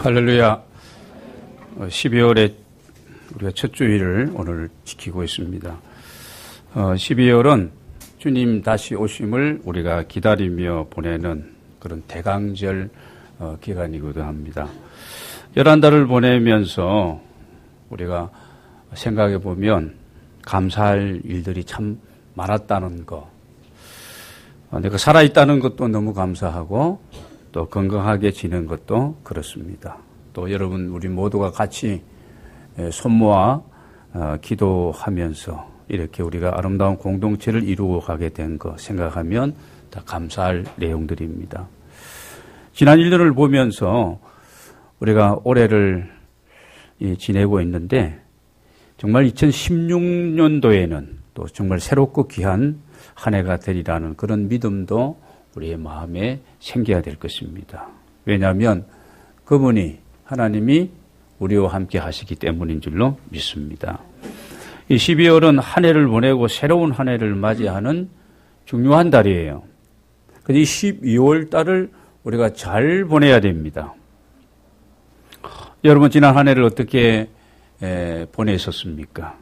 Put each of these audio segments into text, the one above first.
할렐루야. 12월에 우리가 첫 주일을 오늘 지키고 있습니다. 12월은 주님 다시 오심을 우리가 기다리며 보내는 그런 대강절 기간이기도 합니다. 11달을 보내면서 우리가 생각해 보면 감사할 일들이 참 많았다는 거. 내가 살아있다는 것도 너무 감사하고 또 건강하게 지낸 것도 그렇습니다. 또 여러분 우리 모두가 같이 손 모아 기도하면서 이렇게 우리가 아름다운 공동체를 이루어 가게 된 거 생각하면 다 감사할 내용들입니다. 지난 일들을 보면서 우리가 올해를 지내고 있는데 정말 2016년도에는 또 정말 새롭고 귀한 한 해가 되리라는 그런 믿음도 우리의 마음에 생겨야 될 것입니다. 왜냐하면 그분이 하나님이 우리와 함께 하시기 때문인 줄로 믿습니다. 이 12월은 한 해를 보내고 새로운 한 해를 맞이하는 중요한 달이에요. 그래서 이 12월 달을 우리가 잘 보내야 됩니다. 여러분 지난 한 해를 어떻게 보내셨습니까?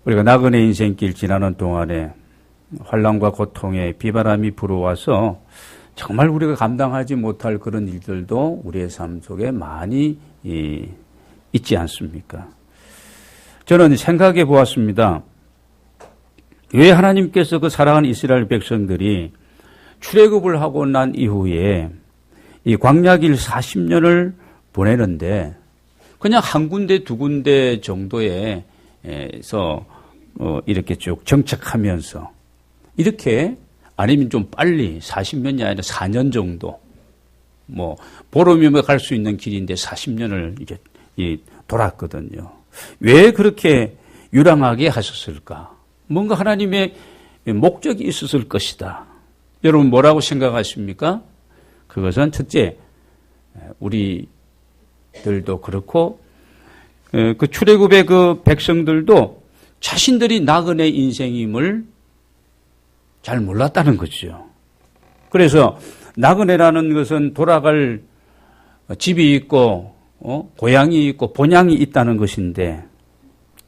우리가 나그네 인생길 지나는 동안에 환난과 고통에 비바람이 불어와서 정말 우리가 감당하지 못할 그런 일들도 우리의 삶 속에 많이 있지 않습니까? 저는 생각해 보았습니다. 왜 하나님께서 그 사랑하는 이스라엘 백성들이 출애굽을 하고 난 이후에 이 광야길 40년을 보내는데 그냥 한 군데 두 군데 정도에서 이렇게 쭉 정착하면서 이렇게 아니면 좀 빨리 40년이 아니라 4년 정도 뭐 보름이면 갈 수 있는 길인데 40년을 이제 돌았거든요. 왜 그렇게 유랑하게 하셨을까? 뭔가 하나님의 목적이 있었을 것이다. 여러분 뭐라고 생각하십니까? 그것은 첫째 우리들도 그렇고 그 출애굽의 그 백성들도 자신들이 나그네 인생임을 잘 몰랐다는 거죠. 그래서 나그네라는 것은 돌아갈 집이 있고 고향이 있고 본향이 있다는 것인데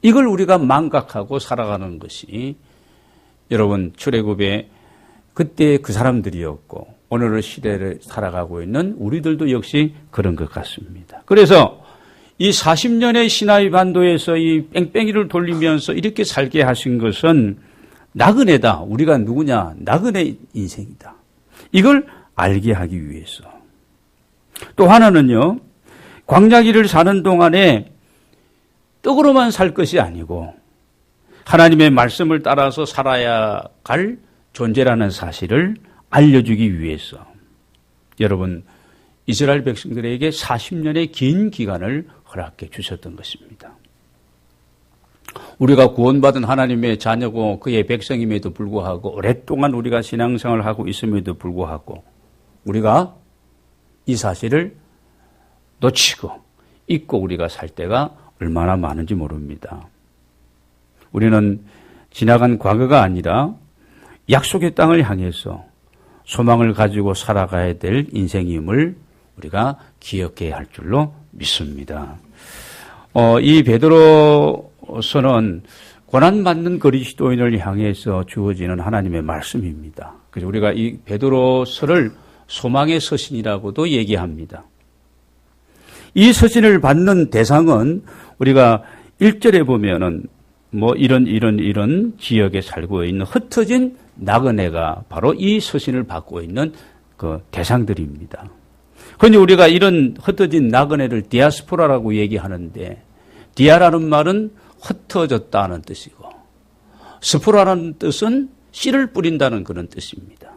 이걸 우리가 망각하고 살아가는 것이 여러분 출애굽의 그때 그 사람들이었고 오늘의 시대를 살아가고 있는 우리들도 역시 그런 것 같습니다. 그래서 이 40년의 시나이 반도에서 이 뺑뺑이를 돌리면서 이렇게 살게 하신 것은 나그네다. 우리가 누구냐? 나그네 인생이다. 이걸 알게 하기 위해서. 또 하나는요. 광야길을 사는 동안에 떡으로만 살 것이 아니고 하나님의 말씀을 따라서 살아야 할 존재라는 사실을 알려주기 위해서 여러분 이스라엘 백성들에게 40년의 긴 기간을 허락해 주셨던 것입니다. 우리가 구원받은 하나님의 자녀고 그의 백성임에도 불구하고 오랫동안 우리가 신앙생활을 하고 있음에도 불구하고 우리가 이 사실을 놓치고 잊고 우리가 살 때가 얼마나 많은지 모릅니다. 우리는 지나간 과거가 아니라 약속의 땅을 향해서 소망을 가지고 살아가야 될 인생임을 우리가 기억해야 할 줄로 믿습니다. 이 베드로서는 고난받는 그리스도인을 향해서 주어지는 하나님의 말씀입니다. 그래서 우리가 이 베드로서를 소망의 서신이라고도 얘기합니다. 이 서신을 받는 대상은 우리가 1절에 보면은 뭐 이런 지역에 살고 있는 흩어진 나그네가 바로 이 서신을 받고 있는 그 대상들입니다. 그런데 우리가 이런 흩어진 나그네를 디아스포라라고 얘기하는데 디아라는 말은 흩어졌다는 뜻이고 스포라라는 뜻은 씨를 뿌린다는 그런 뜻입니다.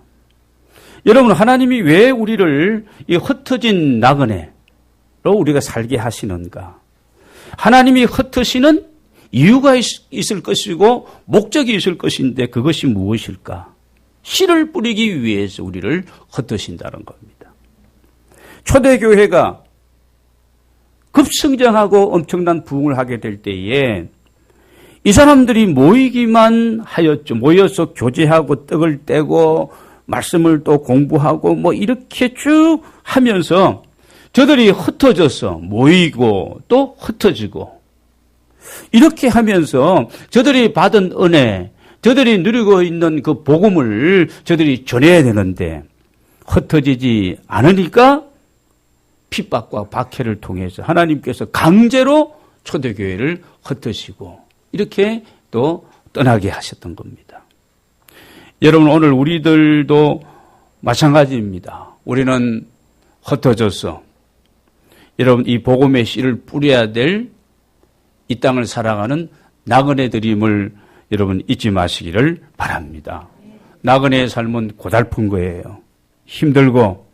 여러분 하나님이 왜 우리를 이 흩어진 나그네로 우리가 살게 하시는가? 하나님이 흩으시는 이유가 있을 것이고 목적이 있을 것인데 그것이 무엇일까? 씨를 뿌리기 위해서 우리를 흩으신다는 겁니다. 초대교회가 급성장하고 엄청난 부흥을 하게 될 때에 이 사람들이 모이기만 하였죠. 모여서 교제하고 떡을 떼고 말씀을 또 공부하고 뭐 이렇게 쭉 하면서 저들이 흩어져서 모이고 또 흩어지고 이렇게 하면서 저들이 받은 은혜, 저들이 누리고 있는 그 복음을 저들이 전해야 되는데 흩어지지 않으니까 핍박과 박해를 통해서 하나님께서 강제로 초대교회를 흩으시고 이렇게 또 떠나게 하셨던 겁니다. 여러분, 오늘 우리들도 마찬가지입니다. 우리는 흩어져서 여러분 이 복음의 씨를 뿌려야 될 이 땅을 살아가는 나그네 드림을 여러분 잊지 마시기를 바랍니다. 나그네의 삶은 고달픈 거예요. 힘들고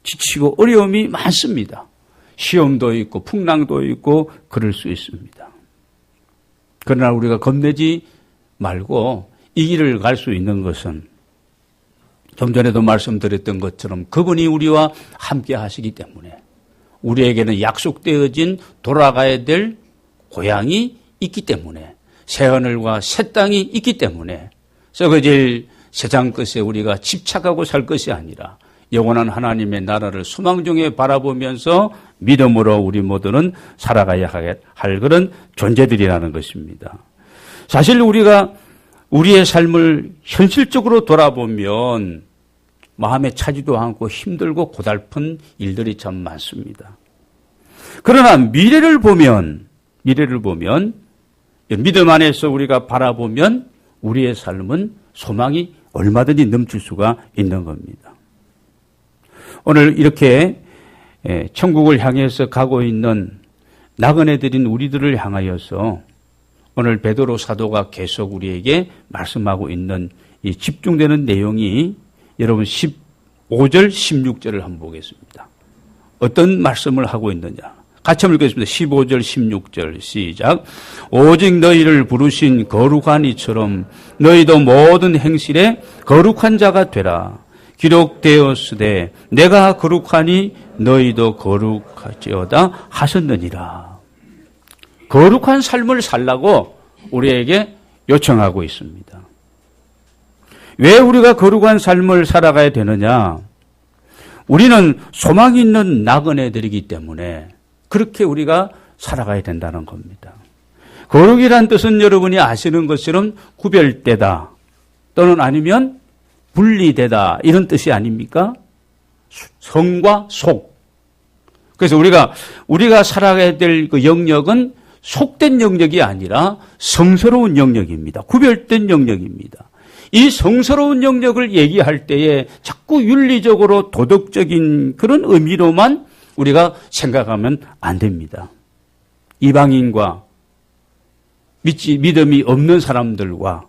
지치고 어려움이 많습니다. 시험도 있고 풍랑도 있고 그럴 수 있습니다. 그러나 우리가 겁내지 말고 이 길을 갈 수 있는 것은 좀 전에도 말씀드렸던 것처럼 그분이 우리와 함께 하시기 때문에 우리에게는 약속되어진 돌아가야 될 고향이 있기 때문에 새하늘과 새 땅이 있기 때문에 썩어질 세상 것에 우리가 집착하고 살 것이 아니라 영원한 하나님의 나라를 소망 중에 바라보면서 믿음으로 우리 모두는 살아가야 할 그런 존재들이라는 것입니다. 사실 우리가 우리의 삶을 현실적으로 돌아보면 마음에 차지도 않고 힘들고 고달픈 일들이 참 많습니다. 그러나 미래를 보면 믿음 안에서 우리가 바라보면 우리의 삶은 소망이 얼마든지 넘칠 수가 있는 겁니다. 오늘 이렇게 천국을 향해서 가고 있는 나그네들인 우리들을 향하여서 오늘 베드로 사도가 계속 우리에게 말씀하고 있는 이 집중되는 내용이 여러분 15절, 16절을 한번 보겠습니다. 어떤 말씀을 하고 있느냐. 같이 한번 읽겠습니다. 15절, 16절 시작. 오직 너희를 부르신 거룩한 이처럼 너희도 모든 행실에 거룩한 자가 되라. 기록되었으되 내가 거룩하니 너희도 거룩할지어다 하셨느니라. 거룩한 삶을 살라고 우리에게 요청하고 있습니다. 왜 우리가 거룩한 삶을 살아가야 되느냐? 우리는 소망 있는 나그네들이기 때문에 그렇게 우리가 살아가야 된다는 겁니다. 거룩이란 뜻은 여러분이 아시는 것처럼 구별되다 또는 아니면 분리되다 이런 뜻이 아닙니까? 성과 속. 그래서 우리가 살아가야 될 그 영역은 속된 영역이 아니라 성스러운 영역입니다. 구별된 영역입니다. 이 성스러운 영역을 얘기할 때에 자꾸 윤리적으로 도덕적인 그런 의미로만 우리가 생각하면 안 됩니다. 이방인과 믿음이 없는 사람들과는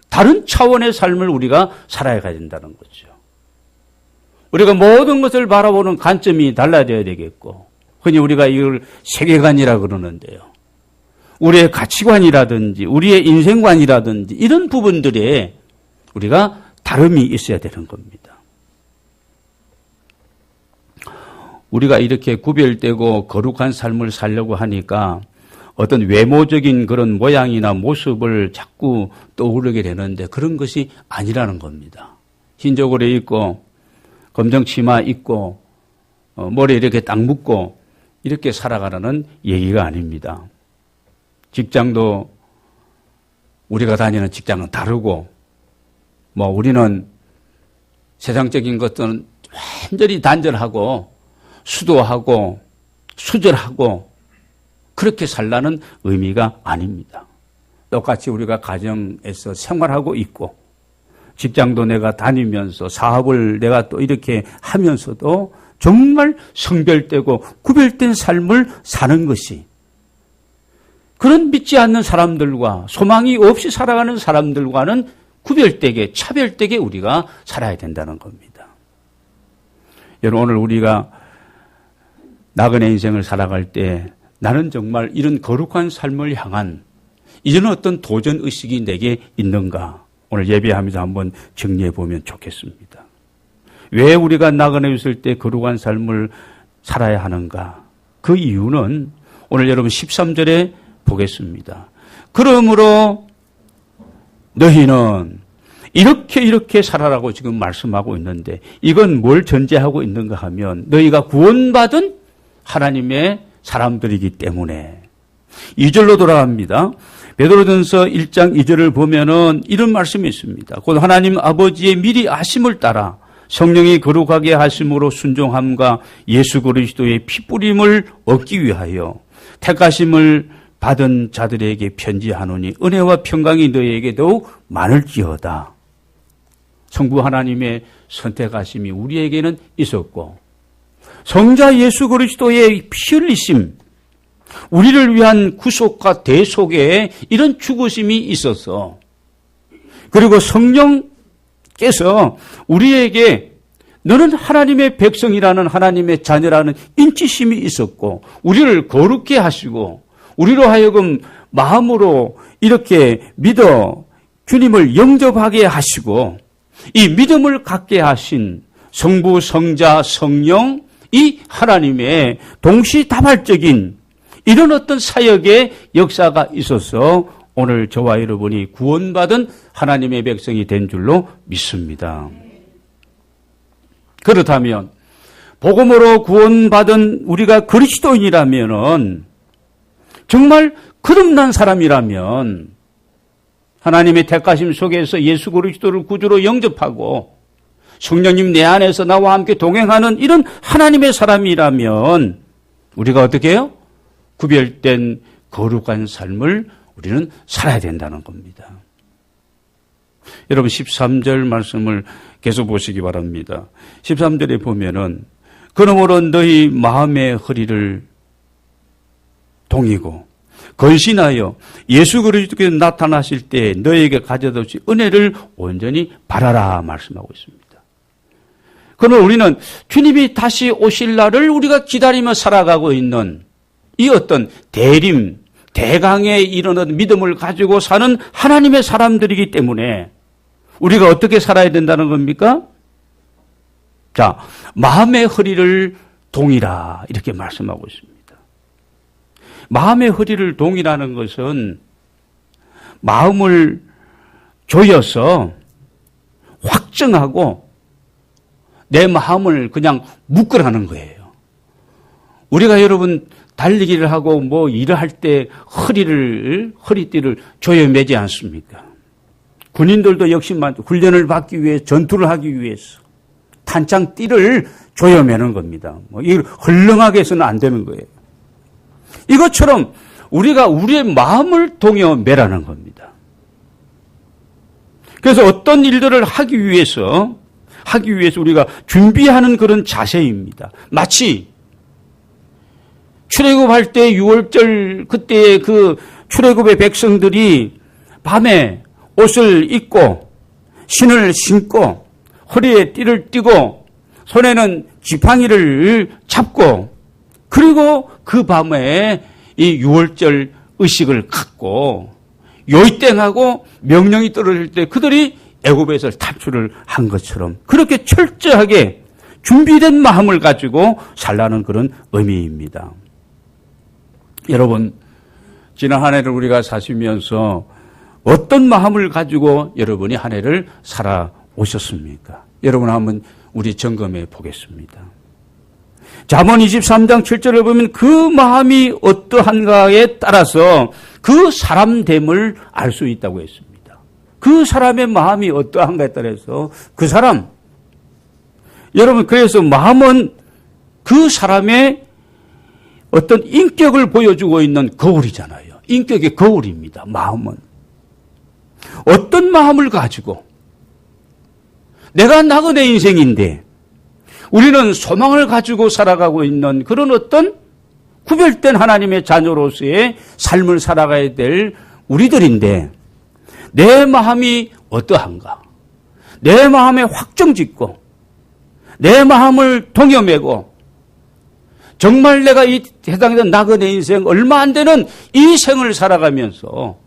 다른 차원의 삶을 우리가 살아야 된다는 거죠. 우리가 모든 것을 바라보는 관점이 달라져야 되겠고, 흔히 우리가 이걸 세계관이라 그러는데요. 우리의 가치관이라든지 우리의 인생관이라든지 이런 부분들에 우리가 다름이 있어야 되는 겁니다. 우리가 이렇게 구별되고 거룩한 삶을 살려고 하니까 어떤 외모적인 그런 모양이나 모습을 자꾸 떠오르게 되는데 그런 것이 아니라는 겁니다. 흰저고리 입고 검정 치마 입고 머리에 이렇게 딱 묶고 이렇게 살아가라는 얘기가 아닙니다. 직장도 우리가 다니는 직장은 다르고 우리는 세상적인 것들은 완전히 단절하고 수도하고 수절하고 그렇게 살라는 의미가 아닙니다. 똑같이 우리가 가정에서 생활하고 있고 직장도 내가 다니면서 사업을 내가 또 이렇게 하면서도 정말 성별되고 구별된 삶을 사는 것이 그런 믿지 않는 사람들과 소망이 없이 살아가는 사람들과는 구별되게 차별되게 우리가 살아야 된다는 겁니다. 여러분, 오늘 우리가 나그네 인생을 살아갈 때 나는 정말 이런 거룩한 삶을 향한 이런 어떤 도전의식이 내게 있는가? 오늘 예배하면서 한번 정리해 보면 좋겠습니다. 왜 우리가 나그네 있을 때 거룩한 삶을 살아야 하는가? 그 이유는 오늘 여러분 13절에 보겠습니다. 그러므로 너희는 이렇게 살아라고 지금 말씀하고 있는데 이건 뭘 전제하고 있는가 하면 너희가 구원받은 하나님의 사람들이기 때문에 2절로 돌아갑니다. 베드로전서 1장 2절을 보면은 이런 말씀이 있습니다. 곧 하나님 아버지의 미리 아심을 따라 성령이 거룩하게 하심으로 순종함과 예수 그리스도의 피뿌림을 얻기 위하여 택하심을 받은 자들에게 편지하노니 은혜와 평강이 너희에게 더욱 많을지어다. 성부 하나님의 선택하심이 우리에게는 있었고 성자 예수 그리스도의 피 흘리심, 우리를 위한 구속과 대속에 이런 죽으심이 있어서 그리고 성령께서 우리에게 너는 하나님의 백성이라는 하나님의 자녀라는 인치심이 있었고 우리를 거룩게 하시고 우리로 하여금 마음으로 이렇게 믿어 주님을 영접하게 하시고 이 믿음을 갖게 하신 성부, 성자, 성령 이 하나님의 동시다발적인 이런 어떤 사역의 역사가 있어서 오늘 저와 여러분이 구원받은 하나님의 백성이 된 줄로 믿습니다. 그렇다면 복음으로 구원받은 우리가 그리스도인이라면 정말 거듭난 사람이라면 하나님의 택하심 속에서 예수 그리스도를 구주로 영접하고 성령님 내 안에서 나와 함께 동행하는 이런 하나님의 사람이라면 우리가 어떻게 해요? 구별된 거룩한 삶을 우리는 살아야 된다는 겁니다. 여러분 13절 말씀을 계속 보시기 바랍니다. 13절에 보면은 그러므로 너희 마음의 허리를 동이고 건신하여 예수 그리스도께서 나타나실 때 너에게 가져다 주실 은혜를 온전히 바라라 말씀하고 있습니다. 그러나 우리는 주님이 다시 오실 날을 우리가 기다리며 살아가고 있는 이 어떤 대림, 대강에 이르는 믿음을 가지고 사는 하나님의 사람들이기 때문에 우리가 어떻게 살아야 된다는 겁니까? 자, 마음의 허리를 동이라 이렇게 말씀하고 있습니다. 마음의 허리를 동이라는 것은 마음을 조여서 확정하고 내 마음을 그냥 묶으라는 거예요. 우리가 여러분 달리기를 하고 뭐 일을 할 때 허리띠를 조여매지 않습니까? 군인들도 역시 훈련을 받기 위해 전투를 하기 위해서 탄창띠를 조여매는 겁니다. 뭐 이걸 헐렁하게 해서는 안 되는 거예요. 이것처럼 우리가 우리의 마음을 동여매라는 겁니다. 그래서 어떤 일들을 하기 위해서 우리가 준비하는 그런 자세입니다. 마치 출애굽할 때 6월절 그때의 그 출애굽의 백성들이 밤에 옷을 입고 신을 신고 허리에 띠를 띠고 손에는 지팡이를 잡고 그리고 그 밤에 이 6월절 의식을 갖고 요이땡하고 명령이 떨어질 때 그들이 애굽에서 탈출을 한 것처럼 그렇게 철저하게 준비된 마음을 가지고 살라는 그런 의미입니다. 여러분, 지난 한 해를 우리가 사시면서 어떤 마음을 가지고 여러분이 한 해를 살아오셨습니까? 여러분 한번 우리 점검해 보겠습니다. 잠언 23장 7절을 보면 그 마음이 어떠한가에 따라서 그 사람됨을 알 수 있다고 했습니다. 그 사람의 마음이 어떠한가에 따라서 그 사람, 여러분 그래서 마음은 그 사람의 어떤 인격을 보여주고 있는 거울이잖아요. 인격의 거울입니다. 마음은. 어떤 마음을 가지고 내가 나그네 인생인데 우리는 소망을 가지고 살아가고 있는 그런 어떤 구별된 하나님의 자녀로서의 삶을 살아가야 될 우리들인데 내 마음이 어떠한가? 내 마음에 확정짓고 내 마음을 동여매고 정말 내가 이 세상에서 나그네 인생 얼마 안 되는 이 생을 살아가면서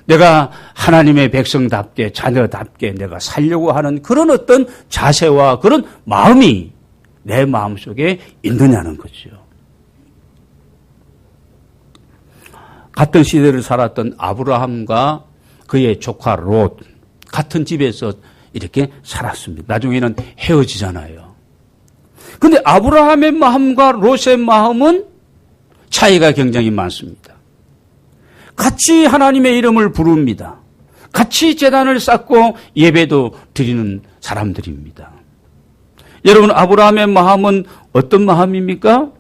내가 하나님의 백성답게 자녀답게 내가 살려고 하는 그런 어떤 자세와 그런 마음이 내 마음속에 있느냐는 거죠. 같은 시대를 살았던 아브라함과 그의 조카 롯, 같은 집에서 이렇게 살았습니다. 나중에는 헤어지잖아요. 근데 아브라함의 마음과 롯의 마음은 차이가 굉장히 많습니다. 같이 하나님의 이름을 부릅니다. 같이 제단을 쌓고 예배도 드리는 사람들입니다. 여러분, 아브라함의 마음은 어떤 마음입니까?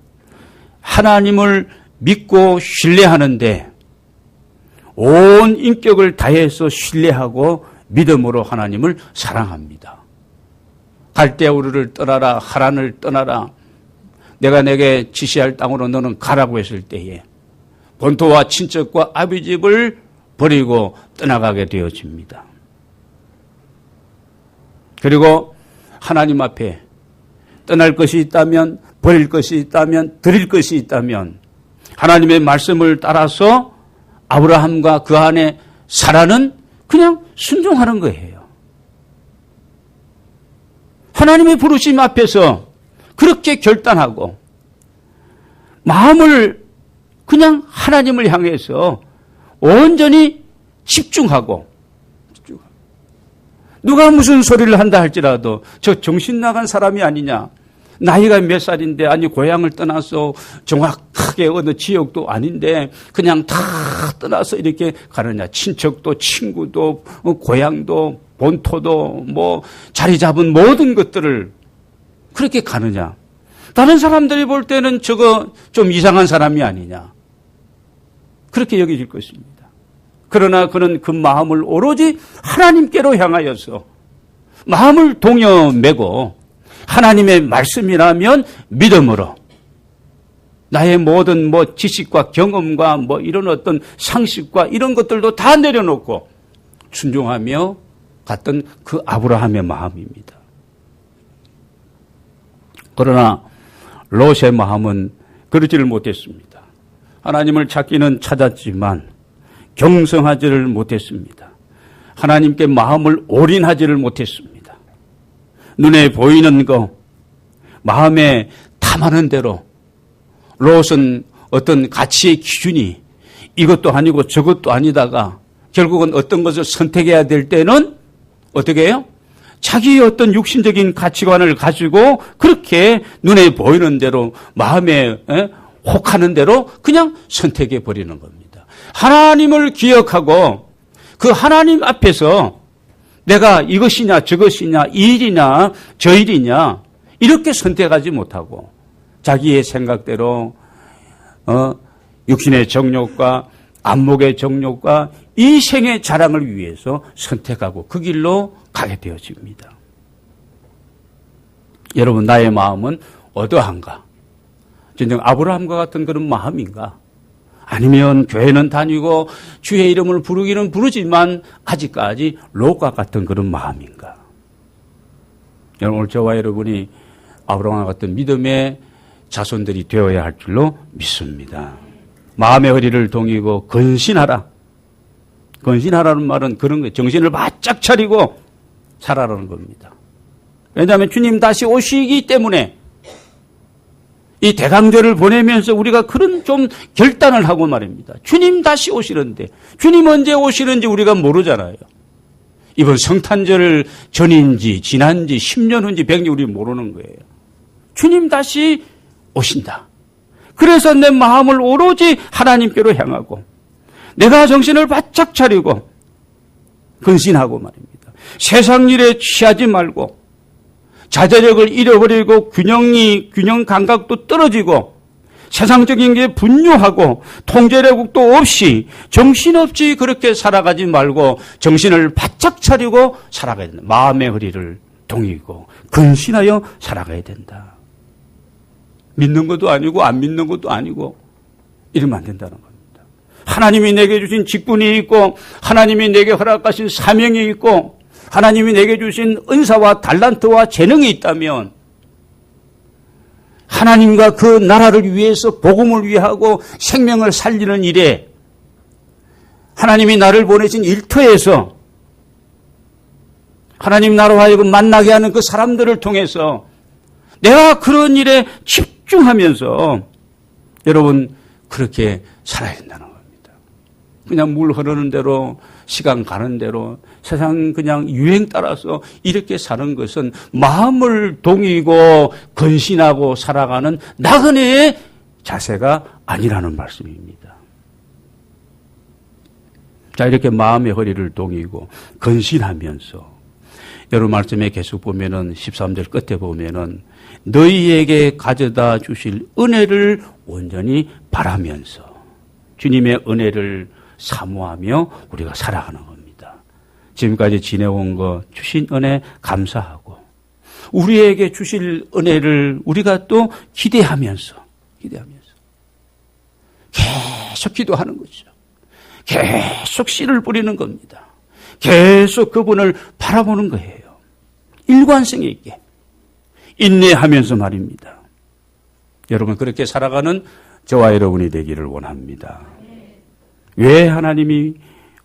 하나님을 믿고 신뢰하는데 온 인격을 다해서 신뢰하고 믿음으로 하나님을 사랑합니다. 갈대우르를 떠나라, 하란을 떠나라, 내가 내게 지시할 땅으로 너는 가라고 했을 때에 본토와 친척과 아비집을 버리고 떠나가게 되어집니다. 그리고 하나님 앞에 떠날 것이 있다면, 버릴 것이 있다면, 드릴 것이 있다면 하나님의 말씀을 따라서 아브라함과 그 안에 사라는 그냥 순종하는 거예요. 하나님의 부르심 앞에서 그렇게 결단하고 마음을 그냥 하나님을 향해서 온전히 집중하고 누가 무슨 소리를 한다 할지라도 저 정신 나간 사람이 아니냐, 나이가 몇 살인데, 아니 고향을 떠나서 정확하게 어느 지역도 아닌데 그냥 다 떠나서 이렇게 가느냐, 친척도 친구도 고향도 본토도 뭐 자리 잡은 모든 것들을 그렇게 가느냐. 다른 사람들이 볼 때는 저거 좀 이상한 사람이 아니냐, 그렇게 여겨질 것입니다. 그러나 그는 그 마음을 오로지 하나님께로 향하여서 마음을 동여매고 하나님의 말씀이라면 믿음으로 나의 모든 뭐 지식과 경험과 뭐 이런 어떤 상식과 이런 것들도 다 내려놓고 순종하며 갔던 그 아브라함의 마음입니다. 그러나 롯의 마음은 그러지를 못했습니다. 하나님을 찾기는 찾았지만 경성하지를 못했습니다. 하나님께 마음을 올인하지를 못했습니다. 눈에 보이는 거, 마음에 탐하는 대로 롯은 어떤 가치의 기준이 이것도 아니고 저것도 아니다가 결국은 어떤 것을 선택해야 될 때는 어떻게 해요? 자기의 어떤 육신적인 가치관을 가지고 그렇게 눈에 보이는 대로 마음에 혹하는 대로 그냥 선택해 버리는 겁니다. 하나님을 기억하고 그 하나님 앞에서 내가 이것이냐 저것이냐 이 일이냐 저 일이냐 이렇게 선택하지 못하고 자기의 생각대로 육신의 정욕과 안목의 정욕과 이 생의 자랑을 위해서 선택하고 그 길로 가게 되어집니다. 여러분, 나의 마음은 어떠한가? 진정 아브라함과 같은 그런 마음인가? 아니면 교회는 다니고 주의 이름을 부르기는 부르지만 아직까지 롯과 같은 그런 마음인가? 여러분, 오늘 저와 여러분이 아브라함과 같은 믿음의 자손들이 되어야 할 줄로 믿습니다. 마음의 허리를 동이고 근신하라. 근신하라는 말은 그런 거예요. 정신을 바짝 차리고 살아라는 겁니다. 왜냐하면 주님 다시 오시기 때문에 이 대강절을 보내면서 우리가 그런 좀 결단을 하고 말입니다. 주님 다시 오시는데 주님 언제 오시는지 우리가 모르잖아요. 이번 성탄절 전인지 지난지 10년 후인지 100년 우리 모르는 거예요. 주님 다시 오신다. 그래서 내 마음을 오로지 하나님께로 향하고 내가 정신을 바짝 차리고 근신하고 말입니다. 세상 일에 취하지 말고 자제력을 잃어버리고 균형 감각도 떨어지고 세상적인 게 분유하고 통제력도 없이 정신없이 그렇게 살아가지 말고 정신을 바짝 차리고 살아가야 된다. 마음의 허리를 동이고 근신하여 살아가야 된다. 믿는 것도 아니고 안 믿는 것도 아니고 이러면 안 된다는 겁니다. 하나님이 내게 주신 직분이 있고 하나님이 내게 허락하신 사명이 있고 하나님이 내게 주신 은사와 달란트와 재능이 있다면 하나님과 그 나라를 위해서 복음을 위하고 생명을 살리는 일에 하나님이 나를 보내신 일터에서 하나님 나로 하여금 만나게 하는 그 사람들을 통해서 내가 그런 일에 집중하면서 여러분 그렇게 살아야 된다는 겁니다. 그냥 물 흐르는 대로 시간 가는 대로 세상 그냥 유행 따라서 이렇게 사는 것은 마음을 동이고 근신하고 살아가는 나그네의 자세가 아니라는 말씀입니다. 자, 이렇게 마음의 허리를 동이고 근신하면서 여러분 말씀에 계속 보면은 13절 끝에 보면은 너희에게 가져다 주실 은혜를 온전히 바라면서 주님의 은혜를 사모하며 우리가 살아가는 겁니다. 지금까지 지내온 것 주신 은혜 감사하고 우리에게 주실 은혜를 우리가 또 기대하면서 계속 기도하는 거죠. 계속 씨를 뿌리는 겁니다. 계속 그분을 바라보는 거예요. 일관성 있게 인내하면서 말입니다. 여러분 그렇게 살아가는 저와 여러분이 되기를 원합니다. 왜 하나님이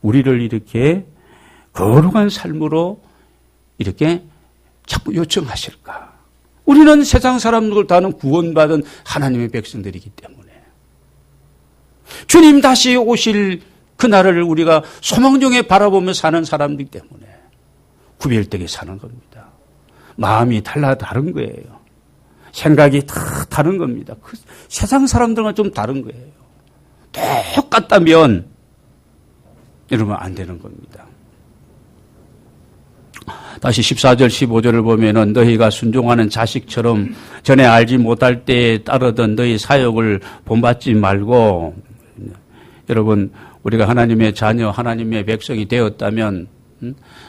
우리를 이렇게 거룩한 삶으로 이렇게 자꾸 요청하실까? 우리는 세상 사람들 다는 구원받은 하나님의 백성들이기 때문에 주님 다시 오실 그날을 우리가 소망중에 바라보며 사는 사람들 때문에 구별되게 사는 겁니다. 마음이 다른 거예요. 생각이 다 다른 겁니다. 그 세상 사람들과 좀 다른 거예요. 똑같다면 여러분 안 되는 겁니다. 다시 14절 15절을 보면은 너희가 순종하는 자식처럼 전에 알지 못할 때에 따르던 너희 사역을 본받지 말고 여러분 우리가 하나님의 자녀 하나님의 백성이 되었다면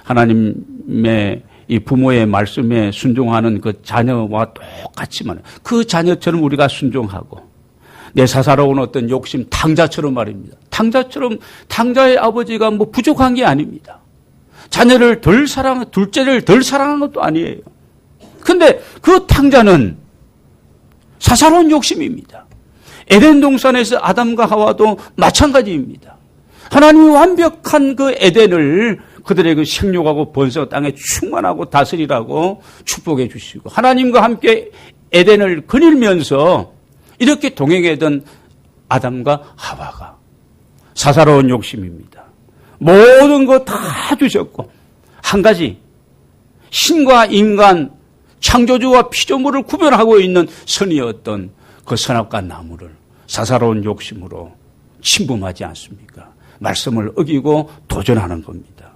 하나님의 이 부모의 말씀에 순종하는 그 자녀와 똑같지만 그 자녀처럼 우리가 순종하고 내 사사로운 어떤 욕심 탕자처럼 말입니다. 탕자의 아버지가 뭐 부족한 게 아닙니다. 자녀를 둘째를 덜 사랑하는 것도 아니에요. 근데 그 탕자는 사사로운 욕심입니다. 에덴 동산에서 아담과 하와도 마찬가지입니다. 하나님이 완벽한 그 에덴을 그들에게 생육하고 번성 땅에 충만하고 다스리라고 축복해 주시고 하나님과 함께 에덴을 거닐면서 이렇게 동행하던 아담과 하와가 사사로운 욕심입니다. 모든 거 다 주셨고 한 가지 신과 인간 창조주와 피조물을 구별하고 있는 선이었던 그 선악과 나무를 사사로운 욕심으로 침범하지 않습니까? 말씀을 어기고 도전하는 겁니다.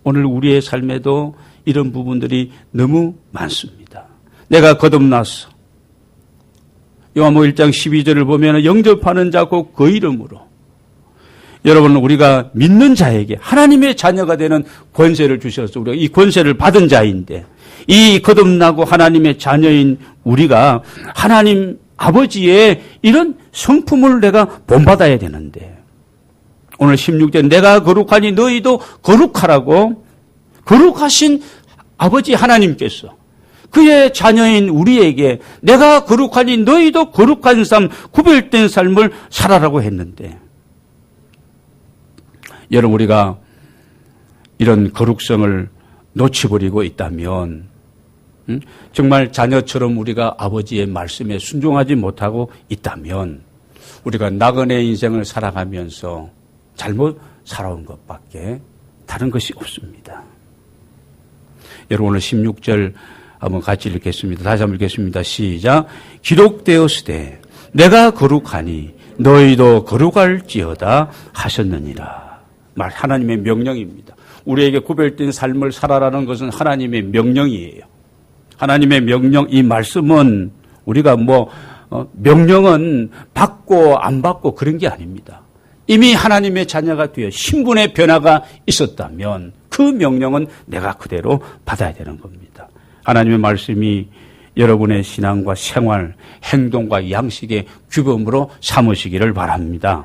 오늘 우리의 삶에도 이런 부분들이 너무 많습니다. 내가 거듭났어. 요한복음 1장 12절을 보면 영접하는 자 곧 그 이름으로 여러분 우리가 믿는 자에게 하나님의 자녀가 되는 권세를 주셔서 우리가 이 권세를 받은 자인데 이 거듭나고 하나님의 자녀인 우리가 하나님 아버지의 이런 성품을 내가 본받아야 되는데 오늘 16절 내가 거룩하니 너희도 거룩하라고 거룩하신 아버지 하나님께서 그의 자녀인 우리에게 내가 거룩하니 너희도 거룩한 삶 구별된 삶을 살아라고 했는데 여러분 우리가 이런 거룩성을 놓쳐버리고 있다면 정말 자녀처럼 우리가 아버지의 말씀에 순종하지 못하고 있다면 우리가 나그네 인생을 살아가면서 잘못 살아온 것밖에 다른 것이 없습니다. 여러분 오늘 16절 한번 같이 읽겠습니다. 다시 한번 읽겠습니다. 시작. 기록되었으되 내가 거룩하니 너희도 거룩할지어다 하셨느니라. 말 하나님의 명령입니다. 우리에게 구별된 삶을 살아라는 것은 하나님의 명령이에요. 하나님의 명령 이 말씀은 우리가 명령은 받고 안 받고 그런 게 아닙니다. 이미 하나님의 자녀가 되어 신분의 변화가 있었다면 그 명령은 내가 그대로 받아야 되는 겁니다. 하나님의 말씀이 여러분의 신앙과 생활, 행동과 양식의 규범으로 삼으시기를 바랍니다.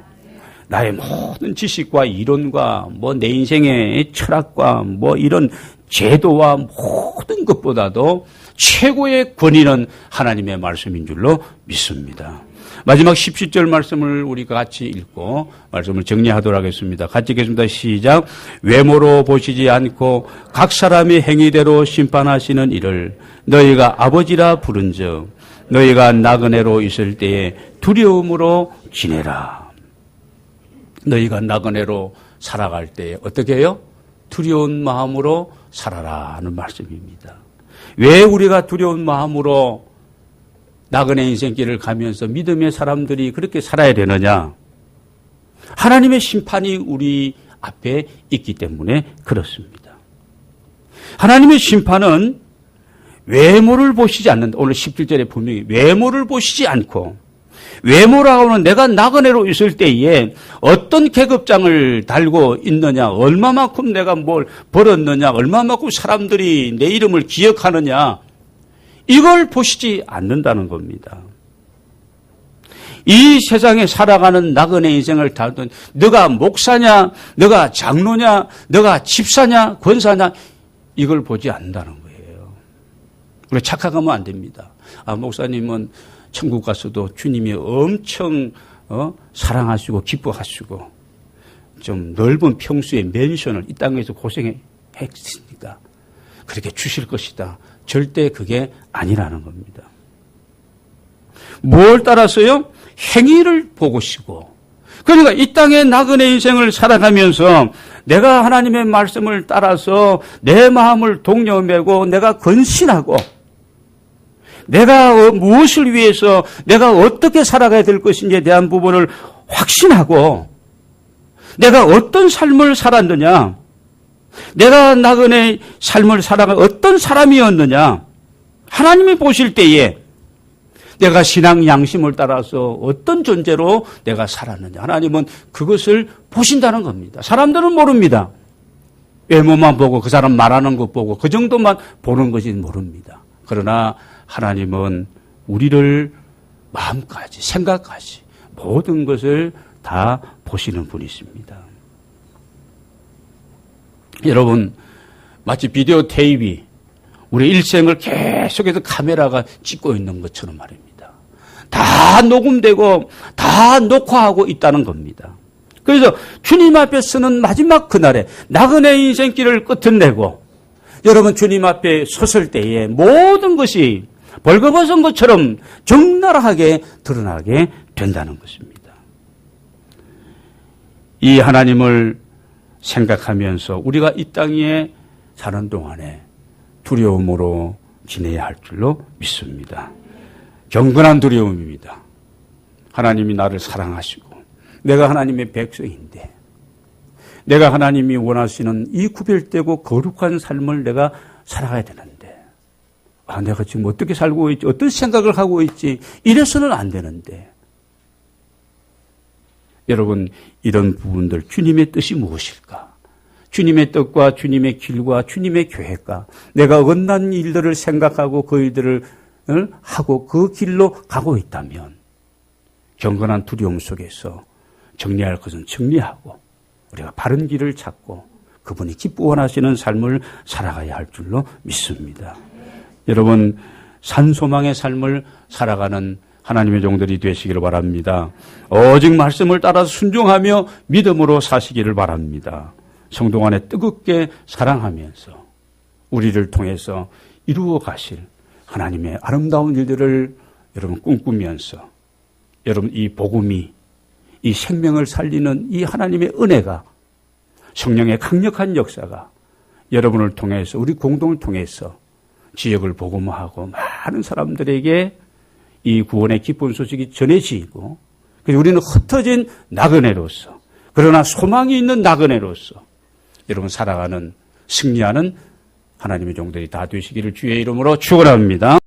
나의 모든 지식과 이론과 내 인생의 철학과 이런 제도와 모든 것보다도 최고의 권위는 하나님의 말씀인 줄로 믿습니다. 마지막 17절 말씀을 우리가 같이 읽고 말씀을 정리하도록 하겠습니다. 같이 읽겠습니다. 시작. 외모로 보시지 않고 각 사람의 행위대로 심판하시는 이를 너희가 아버지라 부른즉 너희가 나그네로 있을 때에 두려움으로 지내라. 너희가 나그네로 살아갈 때 어떻게 해요? 두려운 마음으로 살아라 하는 말씀입니다. 왜 우리가 두려운 마음으로 나그네 인생길을 가면서 믿음의 사람들이 그렇게 살아야 되느냐? 하나님의 심판이 우리 앞에 있기 때문에 그렇습니다. 하나님의 심판은 외모를 보시지 않는다. 오늘 17절에 분명히 외모를 보시지 않고, 외모라고는 내가 나그네로 있을 때에 어떤 계급장을 달고 있느냐, 얼마만큼 내가 뭘 벌었느냐, 얼마만큼 사람들이 내 이름을 기억하느냐, 이걸 보시지 않는다는 겁니다. 이 세상에 살아가는 나그네 인생을 살던 너가 목사냐, 너가 장로냐, 너가 집사냐, 권사냐, 이걸 보지 않는다는 거예요. 우리 착각하면 안 됩니다. 목사님은 천국 가서도 주님이 엄청 사랑하시고 기뻐하시고 좀 넓은 평수의 맨션을 이 땅에서 고생했으니까 그렇게 주실 것이다. 절대 그게 아니라는 겁니다. 뭘 따라서요? 행위를 보고시고, 그러니까 이 땅의 나그네 인생을 살아가면서 내가 하나님의 말씀을 따라서 내 마음을 독려매고 내가 건신하고 내가 무엇을 위해서 내가 어떻게 살아가야 될 것인지에 대한 부분을 확신하고 내가 어떤 삶을 살았느냐, 내가 나그네 삶을 살아가 어떤 사람이었느냐, 하나님이 보실 때에 내가 신앙 양심을 따라서 어떤 존재로 내가 살았느냐, 하나님은 그것을 보신다는 겁니다. 사람들은 모릅니다. 외모만 보고 그 사람 말하는 것 보고 그 정도만 보는 것이 모릅니다. 그러나 하나님은 우리를 마음까지 생각까지 모든 것을 다 보시는 분이십니다. 여러분, 마치 비디오 테이프, 우리 일생을 계속해서 카메라가 찍고 있는 것처럼 말입니다. 다 녹음되고 다 녹화하고 있다는 겁니다. 그래서 주님 앞에 서는 마지막 그날에 나그네 인생길을 끝내고 여러분 주님 앞에 섰을 때에 모든 것이 벌거벗은 것처럼 적나라하게 드러나게 된다는 것입니다. 이 하나님을 생각하면서 우리가 이 땅에 사는 동안에 두려움으로 지내야 할 줄로 믿습니다. 경건한 두려움입니다. 하나님이 나를 사랑하시고 내가 하나님의 백성인데 내가 하나님이 원하시는 이 구별되고 거룩한 삶을 내가 살아가야 되는데 내가 지금 어떻게 살고 있지, 어떤 생각을 하고 있지, 이래서는 안 되는데 여러분, 이런 부분들 주님의 뜻이 무엇일까? 주님의 뜻과 주님의 길과 주님의 계획과 내가 어긋난 일들을 생각하고 그 일들을 하고 그 길로 가고 있다면 경건한 두려움 속에서 정리할 것은 정리하고 우리가 바른 길을 찾고 그분이 기뻐 원하시는 삶을 살아가야 할 줄로 믿습니다. 여러분, 산소망의 삶을 살아가는 하나님의 종들이 되시기를 바랍니다. 오직 말씀을 따라서 순종하며 믿음으로 사시기를 바랍니다. 성도 안에 뜨겁게 사랑하면서 우리를 통해서 이루어 가실 하나님의 아름다운 일들을 여러분 꿈꾸면서 여러분 이 복음이 이 생명을 살리는 이 하나님의 은혜가 성령의 강력한 역사가 여러분을 통해서 우리 공동을 통해서 지역을 복음화하고 많은 사람들에게 이 구원의 기쁜 소식이 전해지고 그래서 우리는 흩어진 나그네로서 그러나 소망이 있는 나그네로서 여러분 살아가는 승리하는 하나님의 종들이 다 되시기를 주의 이름으로 축원합니다.